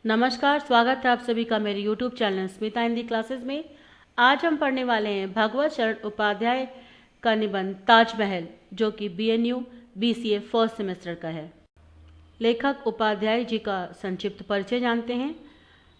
नमस्कार, स्वागत है आप सभी का मेरे YouTube channel Smita Hindi classes में। आज हम पढ़ने वाले हैं भगवत शरण उपाध्याय का निबंध ताजमहल, जो कि BNU BCA फर्स्ट सेमेस्टर का है। लेखक उपाध्याय जी का संक्षिप्त परिचय जानते हैं।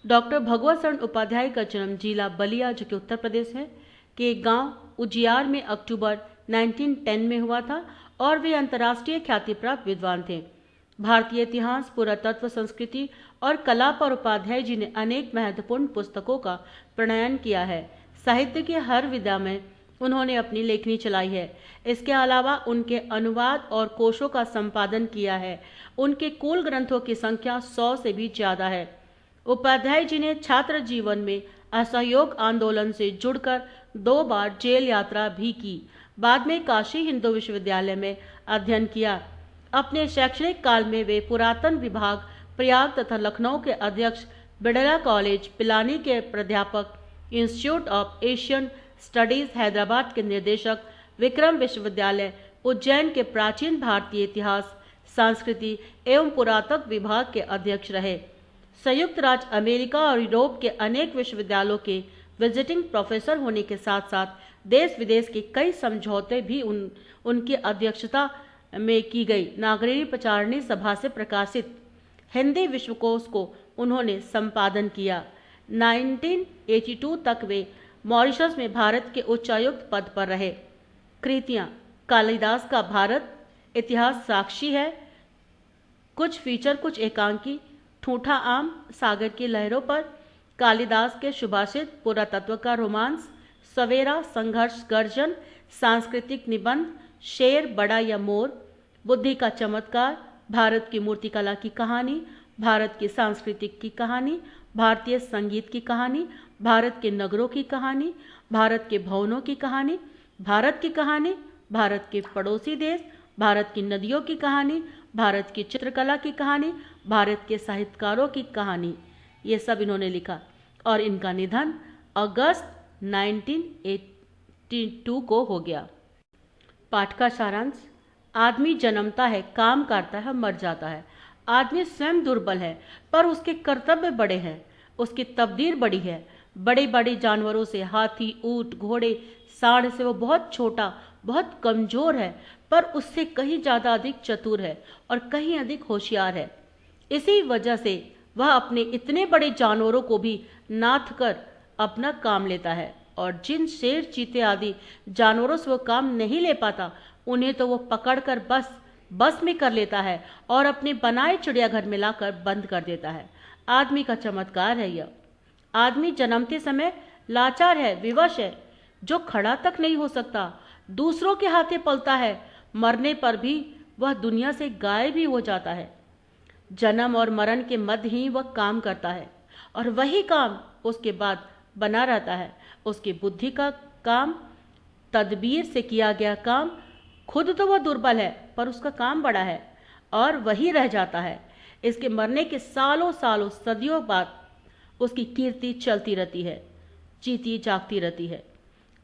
डॉक्टर भगवत शरण उपाध्याय का जन्म जिला बलिया, जो कि उत्तर प्रदेश है, के एक गाँव उजियार में अक्टूबर 1910 में हुआ था और वे अंतर्राष्ट्रीय ख्याति प्राप्त विद्वान थे। भारतीय इतिहास, पुरातत्व, संस्कृति और कला पर उपाध्याय जी ने अनेक महत्वपूर्ण पुस्तकों का प्रणयन किया है। साहित्य की हर विधा में उन्होंने अपनी लेखनी चलाई है। इसके अलावा उनके अनुवाद और कोशों का संपादन किया है। उनके कुल ग्रंथों की संख्या 100 से भी ज्यादा है। उपाध्याय जी ने छात्र जीवन में असहयोग आंदोलन से जुड़कर 2 बार जेल यात्रा भी की। बाद में काशी हिंदू विश्वविद्यालय में अध्ययन किया। अपने शैक्षणिक काल में वे पुरातन विभाग प्रयाग तथा लखनऊ के अध्यक्ष, बिड़ला कॉलेज पिलानी के प्राध्यापक, institute of Asian studies Hyderabad के निर्देशक, विक्रम विश्वविद्यालय उज्जैन के प्राचीन भारतीय इतिहास, संस्कृति एवं पुरातत्व विभाग के अध्यक्ष रहे। संयुक्त राज्य अमेरिका और यूरोप के अनेक विश्वविद्यालयों के विजिटिंग प्रोफेसर होने के साथ साथ देश विदेश के कई समझौते भी उनकी अध्यक्षता में की गई। नागरिक प्रचारणी सभा से प्रकाशित हिंदी विश्वकोश को उन्होंने संपादन किया। 1982 तक वे मॉरिशस में भारत के उच्चायुक्त पद पर रहे। कृतियां: कालिदास का भारत इतिहास साक्षी है, कुछ फीचर कुछ एकांकी, ठूठा आम, सागर की लहरों पर, कालिदास के सुभाषित, पुरातत्व का रोमांस, सवेरा, संघर्ष गर्जन, सांस्कृतिक निबंध, शेर बड़ा या मोर, बुद्धि का चमत्कार, भारत की मूर्तिकला की कहानी, भारत की सांस्कृतिक की कहानी, भारतीय संगीत की कहानी, भारत के नगरों की कहानी, भारत के भवनों की कहानी, भारत की कहानी, भारत के पड़ोसी देश, भारत की नदियों की कहानी, भारत की चित्रकला की कहानी, भारत के साहित्यकारों की कहानी, ये सब इन्होंने लिखा। और इनका निधन अगस्त 1982 को हो गया। पाठ का सारांश: आदमी जन्मता है, काम करता है, मर जाता है। आदमी स्वयं दुर्बल है, पर उसके कर्तव्य बड़े हैं, उसकी तकदीर बड़ी है। बड़े बड़े जानवरों से, हाथी, ऊंट, घोड़े, सांड से वो बहुत छोटा, बहुत कमजोर है, पर उससे कहीं ज्यादा अधिक चतुर है और कहीं अधिक होशियार है। इसी वजह से वह अपने इतने बड़े जानवरों को भी नाथ कर अपना काम लेता है, और जिन शेर, चीते आदि जानवरों से वो काम नहीं ले पाता, उन्हें तो वो पकड़कर बस में कर लेता है और अपने बनाए चिड़ियाघर में लाकर बंद कर देता है। आदमी का चमत्कार है यह। आदमी जन्मते समय लाचार है, विवश है, जो खड़ा तक नहीं हो सकता, दूसरों के हाथे पलता है। मरने पर भी वह दुनिया से गायब भी हो जाता है। जन्म और मरण के मध्य ही वह काम करता है, और वही काम उसके बाद बना रहता है। उसकी बुद्धि का काम, तदबीर से किया गया काम, खुद तो वह दुर्बल है, पर उसका काम बड़ा है और वही रह जाता है। इसके मरने के सालों सालों, सदियों बाद उसकी कीर्ति चलती रहती है, जीती जागती रहती है।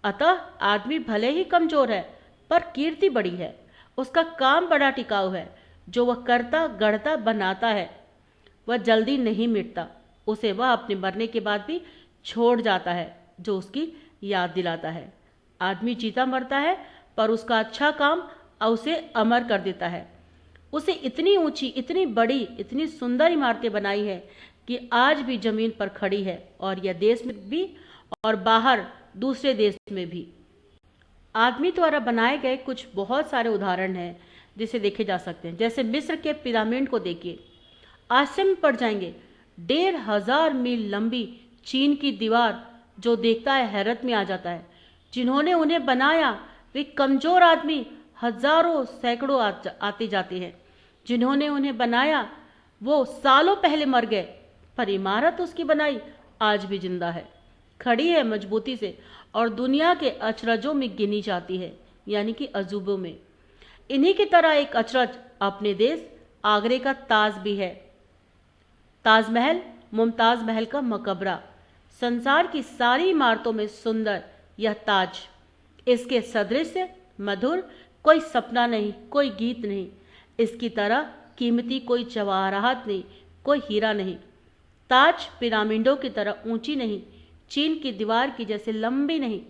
अतः आदमी भले ही कमजोर है, पर कीर्ति बड़ी है। उसका काम बड़ा टिकाऊ है। जो वह करता, गढ़ता, बनाता है, वह जल्दी नहीं मिटता। उसे वह अपने मरने के बाद भी छोड़ जाता है, जो उसकी याद दिलाता है। आदमी जीता मरता है, पर उसका अच्छा काम उसे अमर कर देता है। उसे इतनी ऊंची, इतनी बड़ी, इतनी सुंदर इमारतें बनाई है कि आज भी जमीन पर खड़ी है, और यह देश में भी और बाहर दूसरे देश में भी। आदमी द्वारा बनाए गए कुछ बहुत सारे उदाहरण हैं जिसे देखे जा सकते हैं। जैसे मिस्र के पिरामिड को देखिए, आश्चर्य में पड़ जाएंगे। 1500 मील लंबी चीन की दीवार जो देखता है हैरत में आ जाता है। जिन्होंने उन्हें बनाया वे कमजोर आदमी हजारों सैकड़ों आते जाते हैं। जिन्होंने उन्हें बनाया वो सालों पहले मर गए, पर इमारत उसकी बनाई आज भी जिंदा है, खड़ी है मजबूती से, और दुनिया के अचरजों में गिनी जाती है, यानी कि अजूबों में। इन्हीं की तरह एक अचरज अपने देश आगरे का ताज भी है। ताजमहल मुमताज महल का मकबरा, संसार की सारी इमारतों में सुंदर यह ताज। इसके सदृश मधुर कोई सपना नहीं, कोई गीत नहीं। इसकी तरह कीमती कोई जवाहरात नहीं, कोई हीरा नहीं। ताज पिरामिडों की तरह ऊंची नहीं, चीन की दीवार की जैसे लंबी नहीं,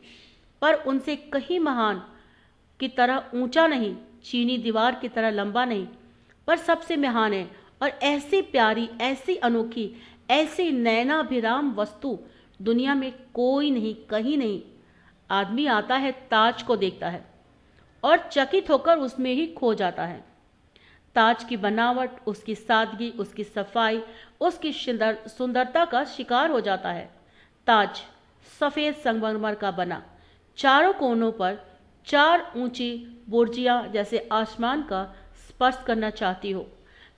पर उनसे कहीं महान की तरह ऊंचा नहीं, चीनी दीवार की तरह लंबा नहीं, पर सबसे महान है। और ऐसी प्यारी, ऐसी अनोखी, ऐसी नयनाभिराम वस्तु दुनिया में कोई नहीं, कहीं नहीं। आदमी आता है, ताज को देखता है और चकित होकर उसमें ही खो जाता है। ताज की बनावट, उसकी सादगी, उसकी सफाई, उसकी सुंदरता का शिकार हो जाता है। ताज सफेद संगमरमर का बना, चारों कोनों पर 4 ऊंची बुर्जियां जैसे आसमान का स्पर्श करना चाहती हो।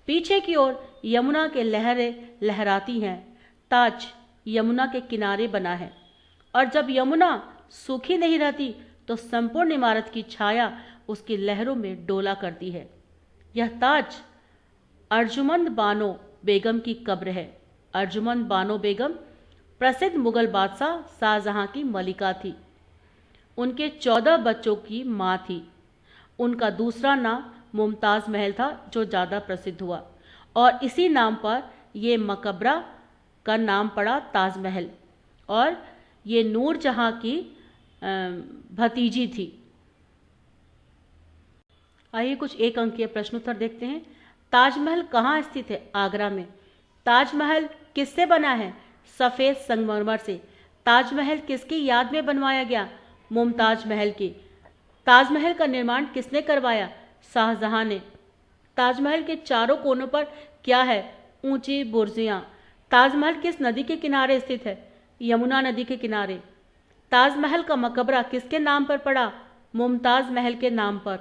पीछे की ओर यमुना के लहरें लहराती हैं। ताज यमुना के किनारे बना है, और जब यमुना सूखी नहीं रहती तो संपूर्ण इमारत की छाया उसकी लहरों में डोला करती है। यह ताज अर्जुमंद बानो बेगम की कब्र है। अर्जुमंद बानो बेगम प्रसिद्ध मुगल बादशाह शाहजहां की मलिका थी। उनके 14 बच्चों की मां थी। उनका दूसरा नाम मुमताज महल था, जो ज़्यादा प्रसिद्ध हुआ, और इसी नाम पर ये मकबरा का नाम पड़ा ताजमहल। और ये नूरजहां की भतीजी थी। आइए कुछ एक अंकीय प्रश्नोत्तर देखते हैं। ताजमहल कहाँ स्थित है? आगरा में। ताजमहल किससे बना है? सफ़ेद संगमरमर से। ताजमहल किसकी याद में बनवाया गया? मुमताज महल की। ताजमहल का निर्माण किसने करवाया? शाहजहां ने। ताजमहल के चारों कोनों पर क्या है? ऊंची बुर्जियां। ताजमहल किस नदी के किनारे स्थित है? यमुना नदी के किनारे। ताजमहल का मकबरा किसके नाम पर पड़ा? मुमताज महल के नाम पर।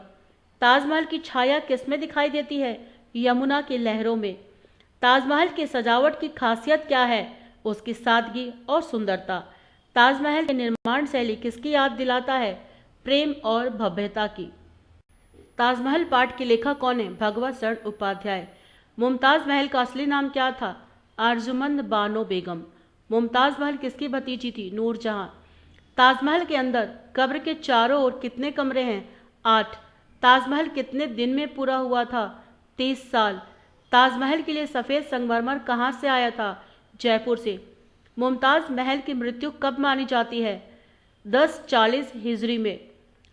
ताजमहल की छाया किसमें दिखाई देती है? यमुना की लहरों में। ताजमहल की सजावट की खासियत क्या है? उसकी सादगी और सुंदरता। ताजमहल की निर्माण शैली किसकी याद दिलाता है? प्रेम और भव्यता की। ताजमहल पाठ के लेखक कौन है? भगवत शरण उपाध्याय। मुमताज महल का असली नाम क्या था? अर्जुमंद बानो बेगम। मुमताज महल किसकी भतीजी थी? नूरजहां। ताजमहल के अंदर कब्र के चारों ओर कितने कमरे हैं? 8। ताजमहल कितने दिन में पूरा हुआ था? 30 साल। ताजमहल के लिए सफ़ेद संगमरमर कहाँ से आया था? जयपुर से। मुमताज महल की मृत्यु कब मानी जाती है? 1040 हिजरी में।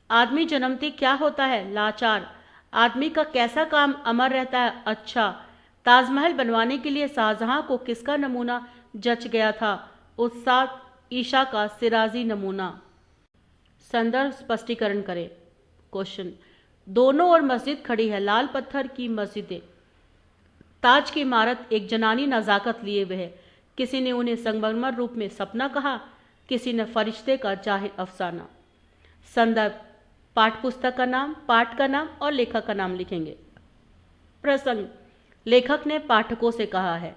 आदमी जन्मते क्या होता है? लाचार। आदमी का कैसा काम अमर रहता है? अच्छा। ताजमहल बनवाने के लिए शाहजहां को किसका नमूना जच गया था? उस्ताद ईशा का सिराजी नमूना। संदर्भ स्पष्टीकरण करें। क्वेश्चन, दोनों ओर मस्जिद खड़ी है, लाल पत्थर की मस्जिदें। ताज की इमारत एक जनानी नजाकत लिए हुए है। किसी ने उन्हें संगमरमर रूप में सपना कहा, किसी ने फरिश्ते का जाहिर अफसाना। संदर्भ, पाठ पुस्तक का नाम, पाठ का नाम और लेखक का नाम लिखेंगे। प्रसंग, लेखक ने पाठकों से कहा है।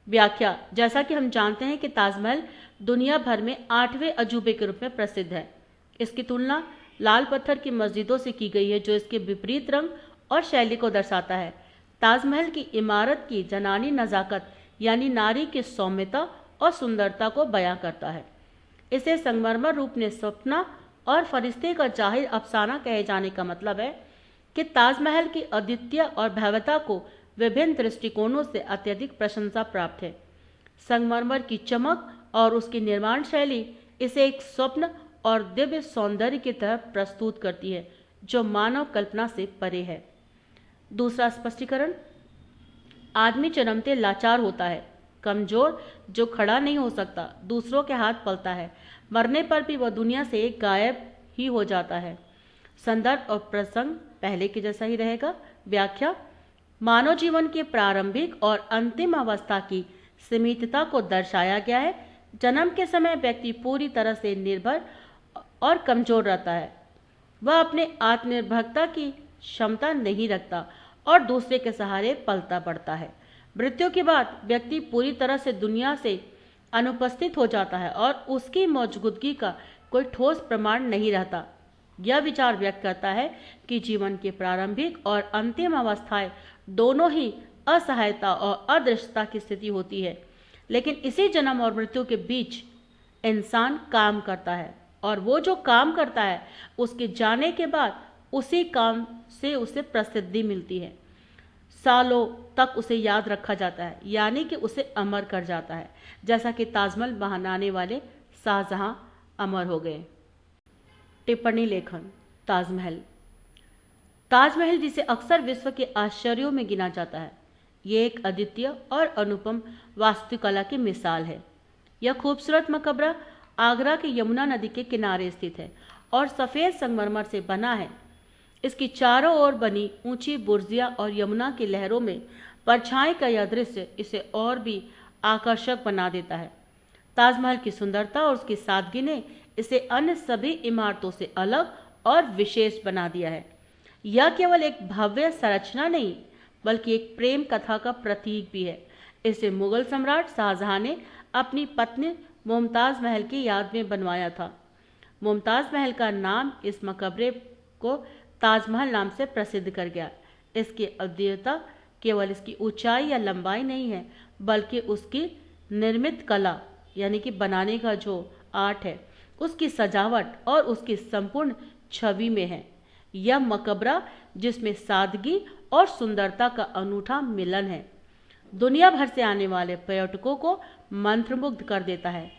व्याख्या, जैसा कि हम जानते हैं कि ताजमहल दुनिया भर में 8वें अजूबे के रूप में प्रसिद्ध है। इसकी तुलना लाल पत्थर की मस्जिदों से की गई है, जो इसके विपरीत रंग और शैली को दर्शाता है। ताजमहल की इमारत की जनानी नजाकत यानी नारी की सौम्यता और सुंदरता को बयां करता है। इसे संगमरमर रूप में सपना और फरिश्ते का जाहिर अफसाना कहे जाने का मतलब है कि ताजमहल की अद्वितीय और भव्यता को विभिन्न दृष्टिकोणों से अत्यधिक प्रशंसा प्राप्त है। संगमरमर की चमक और उसकी निर्माण शैली इसे एक स्वप्न और दिव्य सौंदर्य की तरह प्रस्तुत करती है, जो मानव कल्पना से परे है। दूसरा स्पष्टीकरण, आदमी जन्मते लाचार होता है, कमजोर, जो खड़ा नहीं हो सकता, दूसरों के हाथ पलता है। मरने पर भी वह दुनिया से गायब ही हो जाता है। संदर्भ और प्रसंग पहले के जैसा ही रहेगा। व्याख्या, मानव जीवन के प्रारंभिक और अंतिम अवस्था की सीमितता को दर्शाया गया है। जन्म के समय व्यक्ति पूरी तरह से निर्भर और कमजोर रहता है। वह अपने आत्मनिर्भरता की क्षमता नहीं रखता और दूसरे के सहारे पलता बढ़ता है। मृत्यु के बाद व्यक्ति पूरी तरह से दुनिया से अनुपस्थित हो जाता है और उसकी मौजूदगी का कोई ठोस प्रमाण नहीं रहता। यह विचार व्यक्त करता है कि जीवन के प्रारंभिक और अंतिम अवस्थाएं दोनों ही असहायता और अदृश्यता की स्थिति होती है, लेकिन इसी जन्म और मृत्यु के बीच इंसान काम करता है, और वो जो काम करता है उसके जाने के बाद उसी काम से उसे प्रसिद्धि मिलती है। सालों तक उसे याद रखा जाता है, यानी कि उसे अमर कर जाता है, जैसा कि ताजमहल बनाने वाले शाहजहां अमर हो गए। टिप्पणी लेखन। ताजमहल। ताजमहल, जिसे अक्सर विश्व के आश्चर्यों में गिना जाता है, ये एक अद्वितीय और अनुपम वास्तुकला की मिसाल है। यह खूबसूरत मकबरा आगरा के यमुना नदी के किनारे स्थित है और सफ़ेद संगमरमर से बना है। इसकी चारों ओर बनी ऊंची बुर्जियां और यमुना की लहरों में परछाई का यह दृश्य इसे और भी आकर्षक बना देता है। ताजमहल की सुंदरता और उसकी सादगी ने इसे अन्य सभी इमारतों से अलग और विशेष बना दिया है। यह केवल एक भव्य संरचना नहीं, बल्कि एक प्रेम कथा का प्रतीक भी है। इसे मुगल सम्राट शाहजहां ने अपनी पत्नी मुमताज महल की याद में बनवाया था। मुमताज महल का नाम इस मकबरे को ताजमहल नाम से प्रसिद्ध कर गया। इसकी अद्वितीयता केवल इसकी ऊंचाई या लंबाई नहीं है, बल्कि उसकी निर्मित कला, यानी कि बनाने का जो आर्ट है, उसकी सजावट और उसकी संपूर्ण छवि में है। यह मकबरा, जिसमें सादगी और सुंदरता का अनूठा मिलन है, दुनिया भर से आने वाले पर्यटकों को मंत्रमुग्ध कर देता है।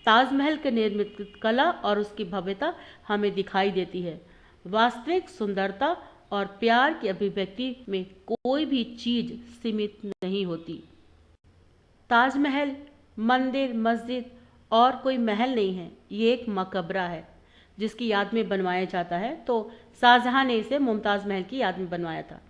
ताजमहल के निर्मित कला और उसकी भव्यता हमें दिखाई देती है। वास्तविक सुंदरता और प्यार की अभिव्यक्ति में कोई भी चीज सीमित नहीं होती। ताजमहल मंदिर, मस्जिद और कोई महल नहीं है, ये एक मकबरा है जिसकी याद में बनवाया जाता है। तो शाहजहां ने इसे मुमताज महल की याद में बनवाया था।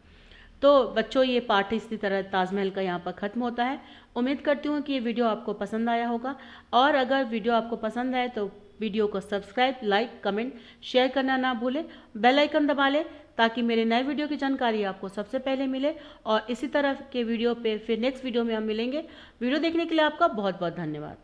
तो बच्चों, ये पाठ इसी तरह ताजमहल का यहाँ पर ख़त्म होता है। उम्मीद करती हूँ कि ये वीडियो आपको पसंद आया होगा, और अगर वीडियो आपको पसंद आए तो वीडियो को सब्सक्राइब, लाइक, कमेंट, शेयर करना ना भूलें। बेल आइकन दबा लें ताकि मेरे नए वीडियो की जानकारी आपको सबसे पहले मिले, और इसी तरह के वीडियो पे फिर नेक्स्ट वीडियो में हम मिलेंगे। वीडियो देखने के लिए आपका बहुत बहुत धन्यवाद।